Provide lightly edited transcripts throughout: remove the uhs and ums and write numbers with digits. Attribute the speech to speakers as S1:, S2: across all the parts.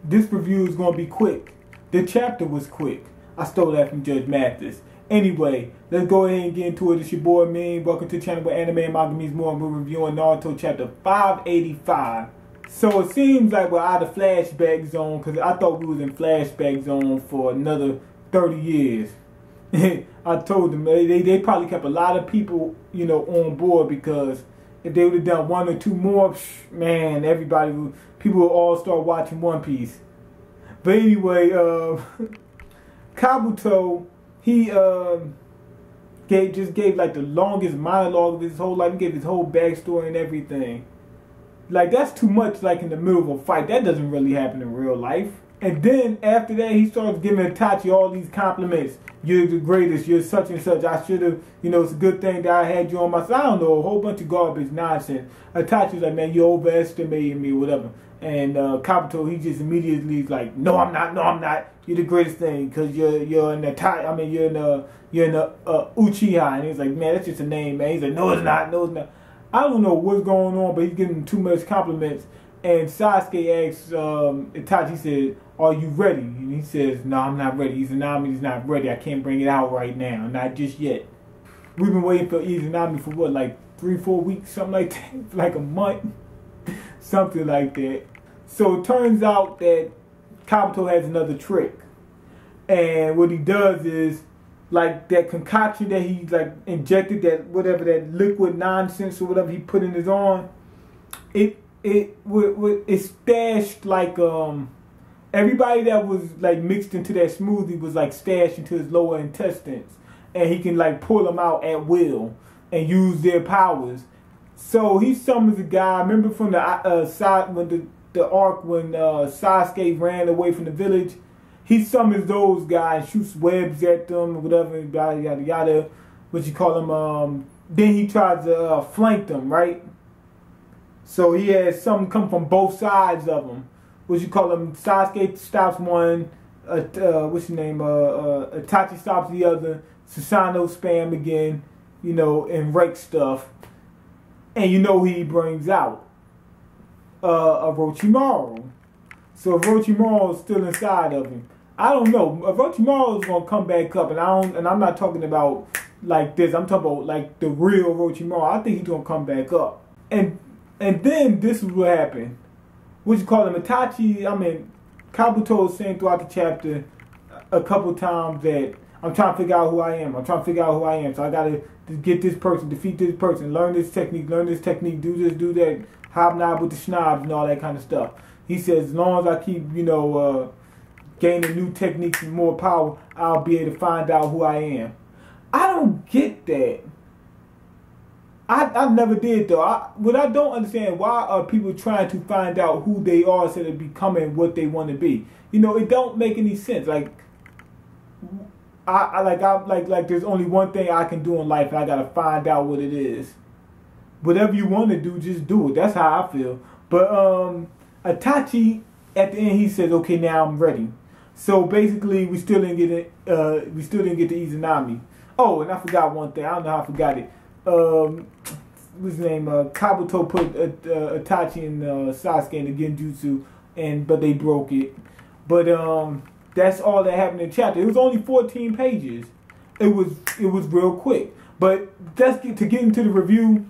S1: this review is going to be quick. The chapter was quick. I stole that from Judge Mathis. Anyway, let's go ahead and get into it. It's your boy Mean. Welcome to the channel where anime and manga means more. We're reviewing Naruto chapter 585. So it seems like we're out of flashback zone, because I thought we was in flashback zone for another 30 years. I told them they probably kept a lot of people, you know, on board, because if they would have done one or two more, man, people would all start watching One Piece. But anyway, Kabuto, he gave like the longest monologue of his whole life. He gave his whole backstory and everything. Like, that's too much, like, in the middle of a fight. That doesn't really happen in real life. And then after that, he starts giving Itachi all these compliments. You're the greatest. You're such and such. I should have, you know, it's a good thing that I had you on my side. I don't know, a whole bunch of garbage nonsense. Itachi's like, man, you overestimated me, whatever. And Kabuto, he just immediately is like, no, I'm not. No, I'm not. You're the greatest thing, because you're in the Uchiha. And he's like, man, that's just a name, man. He's like, no, it's not. No, it's not. I don't know what's going on, but he's giving too much compliments. And Sasuke asks Itachi, he said, are you ready? And he says, no, I'm not ready. Izanami's not ready. I can't bring it out right now. Not just yet. We've been waiting for Izanami for what, like 3-4 weeks? Something like that? Like a month? Something like that. So it turns out that Kabuto has another trick. And what he does is, like, that concoction that he, like, injected, that whatever, that liquid nonsense or whatever he put in his arm, it stashed, like, everybody that was, like, mixed into that smoothie was, like, stashed into his lower intestines. And he can, like, pull them out at will and use their powers. So he summons a guy. Remember from the side when the arc when Sasuke ran away from the village? He summons those guys, shoots webs at them, or whatever, yada, yada, yada. What you call them? Then he tries to flank them, right? So he has something come from both sides of them. What you call them? Sasuke stops one. What's his name? Itachi stops the other. Susanoo spam again, you know, and wreck stuff. And you know who he brings out? Orochimaru. So Orochimaru is still inside of him. I don't know. Orochimaru is gonna come back up, and I'm not talking about like this. I'm talking about like the real Orochimaru. I think he's gonna come back up. And then this is what happened. What you call him? Kabuto is saying throughout the chapter a couple times that I'm trying to figure out who I am. I'm trying to figure out who I am. So I gotta get this person, defeat this person, learn this technique, do this, do that, hobnob with the schnobs and all that kind of stuff. He says, as long as I keep, you know, gaining new techniques and more power, I'll be able to find out who I am. I don't get that. I never did, though. What I don't understand, why are people trying to find out who they are instead of becoming what they want to be? You know, it don't make any sense. Like, like there's only one thing I can do in life, and I gotta find out what it is. Whatever you want to do, just do it. That's how I feel. But Itachi, at the end, he says, "Okay, now I'm ready." So basically, we still didn't get it. We still didn't get to Izanami. Oh, and I forgot one thing. I don't know how I forgot it. What's his name? Kabuto put Itachi and Sasuke in the Genjutsu, but they broke it. But that's all that happened in the chapter. It was only 14 pages. It was real quick. But let's get into the review.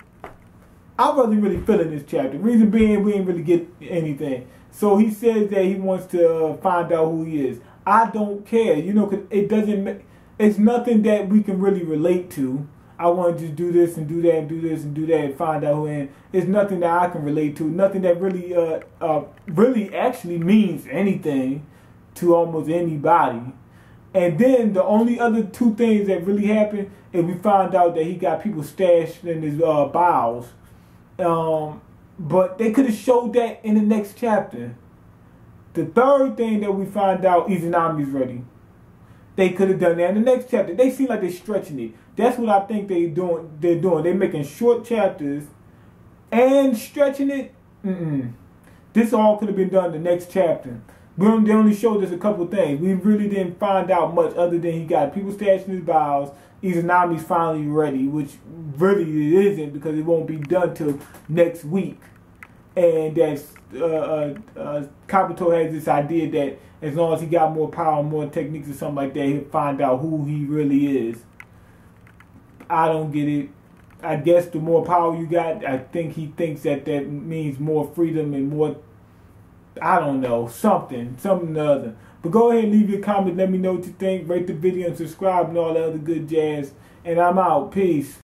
S1: I wasn't really feeling this chapter. Reason being, we didn't really get anything. So he says that he wants to find out who he is. I don't care, you know, because it's nothing that we can really relate to. I want to just do this and do that and do this and do that and find out who I am. It's nothing that I can relate to. Nothing that really, really actually means anything to almost anybody. And then the only other two things that really happened is we found out that he got people stashed in his bowels. But they could have showed that in the next chapter. The third thing that we find out, Izanami's ready. They could have done that in the next chapter. They seem like they're stretching it. That's what I think they're doing. They're making short chapters and stretching it. This all could have been done in the next chapter. They only showed us a couple things. We really didn't find out much other than he got people stashed in his bowels. Izanami's finally ready, which really it isn't, because it won't be done till next week. and that Kabuto has this idea that as long as he got more power, more techniques or something like that, he'll find out who he really is. I don't get it. I guess the more power you got, I think he thinks that means more freedom and more, I don't know, something or other. But go ahead and leave your comment. Let me know what you think. Rate the video and subscribe and all that other good jazz. And I'm out. Peace.